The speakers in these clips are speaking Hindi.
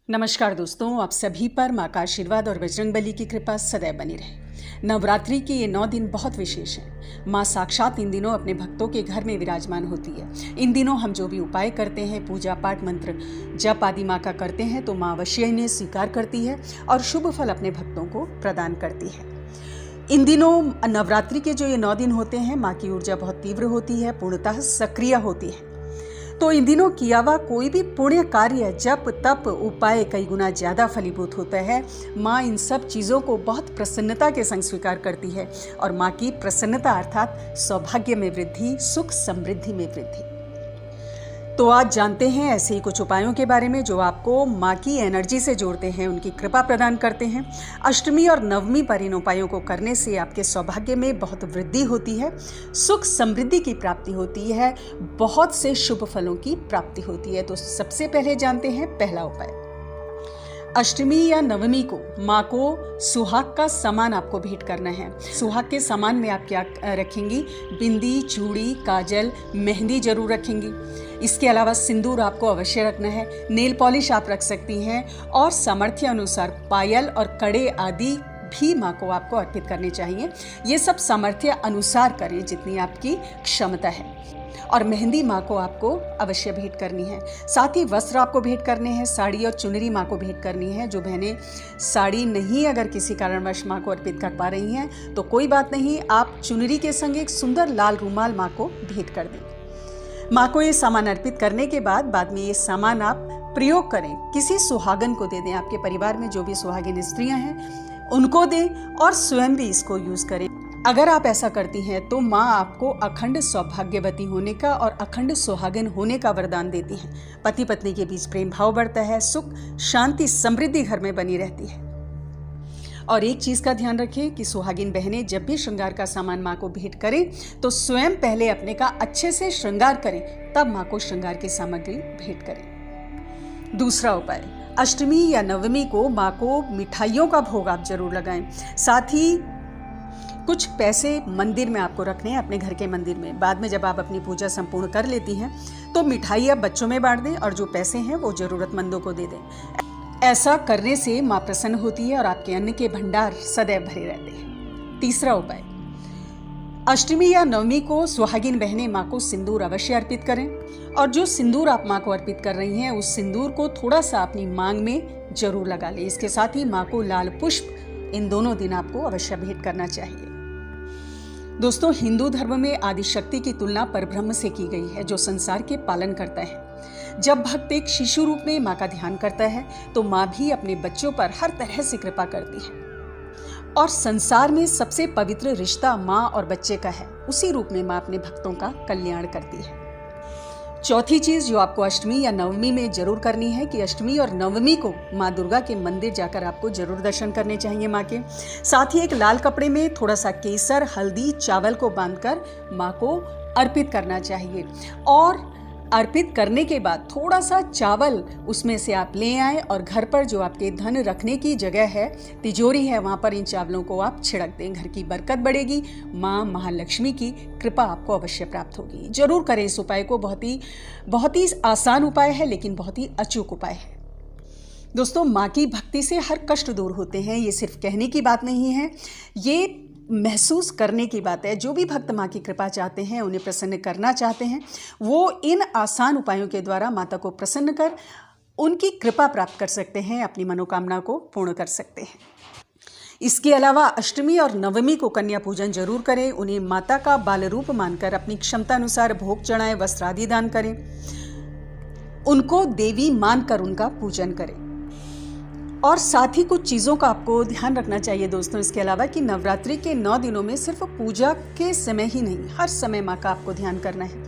नमस्कार दोस्तों, आप सभी पर माँ का आशीर्वाद और बजरंगबली की कृपा सदैव बनी रहे। नवरात्रि के ये 9 दिन बहुत विशेष हैं। माँ साक्षात इन दिनों अपने भक्तों के घर में विराजमान होती है। इन दिनों हम जो भी उपाय करते हैं, पूजा पाठ, मंत्र जप आदि माँ का करते हैं, तो माँ अवश्य इन्हें स्वीकार करती है और शुभ फल अपने भक्तों को प्रदान करती है। इन दिनों नवरात्रि के जो ये 9 दिन होते हैं, माँ की ऊर्जा बहुत तीव्र होती है, पूर्णतः सक्रिय होती है। तो इन दिनों किया हुआ कोई भी पुण्य कार्य, जप तप उपाय कई गुना ज्यादा फलीभूत होता है। माँ इन सब चीज़ों को बहुत प्रसन्नता के संग स्वीकार करती है और माँ की प्रसन्नता अर्थात सौभाग्य में वृद्धि, सुख समृद्धि में वृद्धि। तो आज जानते हैं ऐसे ही कुछ उपायों के बारे में जो आपको माँ की एनर्जी से जोड़ते हैं, उनकी कृपा प्रदान करते हैं। अष्टमी और नवमी पर इन उपायों को करने से आपके सौभाग्य में बहुत वृद्धि होती है, सुख समृद्धि की प्राप्ति होती है, बहुत से शुभ फलों की प्राप्ति होती है। तो सबसे पहले जानते हैं पहला उपाय। अष्टमी या नवमी को माँ को सुहाग का सामान आपको भेंट करना है। सुहाग के सामान में आप क्या रखेंगी? बिंदी, चूड़ी, काजल, मेहंदी जरूर रखेंगी। इसके अलावा सिंदूर आपको अवश्य रखना है। नेल पॉलिश आप रख सकती हैं और सामर्थ्य अनुसार पायल और कड़े आदि भी माँ को आपको अर्पित करने चाहिए। ये सब सामर्थ्य अनुसार करें जितनी आपकी क्षमता है। और मेहंदी माँ को आपको अवश्य भेंट करनी है। साथ ही वस्त्र आपको भेंट करने हैं। साड़ी और चुनरी माँ को भेंट करनी है। जो बहनें साड़ी नहीं अगर किसी कारणवश माँ को अर्पित कर पा रही हैं तो कोई बात नहीं, आप चुनरी के संग एक सुंदर लाल रुमाल माँ को भेंट कर दें। माँ को ये सामान अर्पित करने के बाद में ये सामान आप प्रयोग करें, किसी सुहागन को दे दें। आपके परिवार में जो भी सुहागिन स्त्रियां हैं उनको दें और स्वयं भी इसको यूज करें। अगर आप ऐसा करती हैं तो माँ आपको अखंड सौभाग्यवती होने का और अखंड सुहागिन होने का वरदान देती हैं। पति पत्नी के बीच प्रेम भाव बढ़ता है, सुख शांति समृद्धि घर में बनी रहती है। और एक चीज का ध्यान रखें कि सुहागिन बहनें जब भी श्रृंगार का सामान माँ को भेंट करें तो स्वयं पहले अपने का अच्छे से श्रृंगार करें, तब माँ को श्रृंगार की सामग्री भेंट करें। दूसरा उपाय, अष्टमी या नवमी को माँ को मिठाइयों का भोग आप जरूर लगाएं। साथ ही कुछ पैसे मंदिर में आपको रखने हैं, अपने घर के मंदिर में। बाद में जब आप अपनी पूजा संपूर्ण कर लेती हैं तो मिठाई आप बच्चों में बांट दें और जो पैसे हैं वो जरूरतमंदों को दे दें। ऐसा करने से माँ प्रसन्न होती है और आपके अन्न के भंडार सदैव भरे रहते हैं। तीसरा उपाय, अष्टमी या नवमी को सुहागिन बहनें माँ को सिंदूर अवश्य अर्पित करें और जो सिंदूर आप माँ को अर्पित कर रही हैं उस सिंदूर को थोड़ा सा अपनी मांग में जरूर लगा लें। इसके साथ ही माँ को लाल पुष्प इन दोनों दिन आपको अवश्य भेंट करना चाहिए। दोस्तों, हिंदू धर्म में आदिशक्ति की तुलना परब्रह्म से की गई है जो संसार के पालन करता है। जब भक्त एक शिशु रूप में माँ का ध्यान करता है तो माँ भी अपने बच्चों पर हर तरह से कृपा करती है और संसार में सबसे पवित्र रिश्ता माँ और बच्चे का है। उसी रूप में माँ अपने भक्तों का कल्याण करती है। चौथी चीज जो आपको अष्टमी या नवमी में जरूर करनी है कि अष्टमी और नवमी को माँ दुर्गा के मंदिर जाकर आपको जरूर दर्शन करने चाहिए माँ के। साथ ही एक लाल कपड़े में थोड़ा सा केसर, हल्दी, चावल को बांधकर माँ को अर्पित करना चाहिए और अर्पित करने के बाद थोड़ा सा चावल उसमें से आप ले आएं और घर पर जो आपके धन रखने की जगह है, तिजोरी है, वहाँ पर इन चावलों को आप छिड़क दें। घर की बरकत बढ़ेगी, माँ महालक्ष्मी की कृपा आपको अवश्य प्राप्त होगी। जरूर करें इस उपाय को। बहुत ही आसान उपाय है लेकिन बहुत ही अचूक उपाय है। दोस्तों, माँ की भक्ति से हर कष्ट दूर होते हैं। ये सिर्फ कहने की बात नहीं है, ये महसूस करने की बात है। जो भी भक्त माँ की कृपा चाहते हैं, उन्हें प्रसन्न करना चाहते हैं, वो इन आसान उपायों के द्वारा माता को प्रसन्न कर उनकी कृपा प्राप्त कर सकते हैं, अपनी मनोकामना को पूर्ण कर सकते हैं। इसके अलावा अष्टमी और नवमी को कन्या पूजन जरूर करें। उन्हें माता का बाल रूप मानकर अपनी क्षमता अनुसार भोग चढ़ाएं, वस्त्र आदि दान करें, उनको देवी मानकर उनका पूजन करें। और साथ ही कुछ चीज़ों का आपको ध्यान रखना चाहिए दोस्तों इसके अलावा कि नवरात्रि के 9 दिनों में सिर्फ पूजा के समय ही नहीं, हर समय माँ का आपको ध्यान करना है।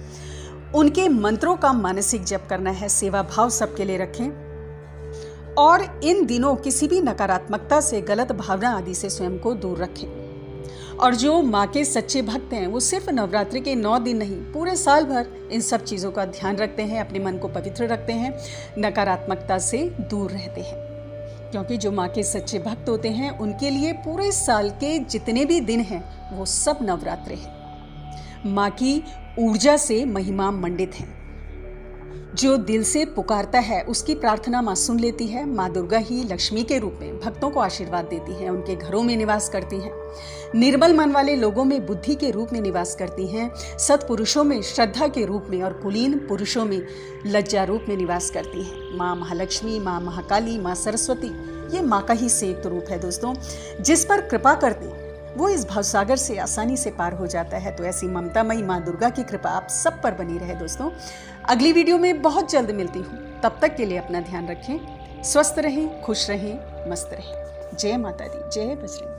उनके मंत्रों का मानसिक जप करना है। सेवा भाव सबके लिए रखें और इन दिनों किसी भी नकारात्मकता से, गलत भावना आदि से स्वयं को दूर रखें। और जो माँ के सच्चे भक्त हैं वो सिर्फ नवरात्रि के 9 दिन नहीं, पूरे साल भर इन सब चीज़ों का ध्यान रखते हैं, अपने मन को पवित्र रखते हैं, नकारात्मकता से दूर रहते हैं। क्योंकि जो माँ के सच्चे भक्त होते हैं उनके लिए पूरे साल के जितने भी दिन हैं वो सब नवरात्रे हैं। माँ की ऊर्जा से महिमा मंडित है। जो दिल से पुकारता है उसकी प्रार्थना माँ सुन लेती है। माँ दुर्गा ही लक्ष्मी के रूप में भक्तों को आशीर्वाद देती हैं, उनके घरों में निवास करती हैं, निर्बल मन वाले लोगों में बुद्धि के रूप में निवास करती हैं, सत्पुरुषों में श्रद्धा के रूप में और कुलीन पुरुषों में लज्जा रूप में निवास करती हैं। माँ महालक्ष्मी, माँ महाकाली, माँ सरस्वती, ये माँ का ही संयुक्त रूप है दोस्तों। जिस पर कृपा करते वो इस भवसागर से आसानी से पार हो जाता है। तो ऐसी ममतामयी माँ दुर्गा की कृपा आप सब पर बनी रहे दोस्तों। अगली वीडियो में बहुत जल्द मिलती हूँ, तब तक के लिए अपना ध्यान रखें, स्वस्थ रहें, खुश रहें, मस्त रहें। जय माता दी, जय बजरंग।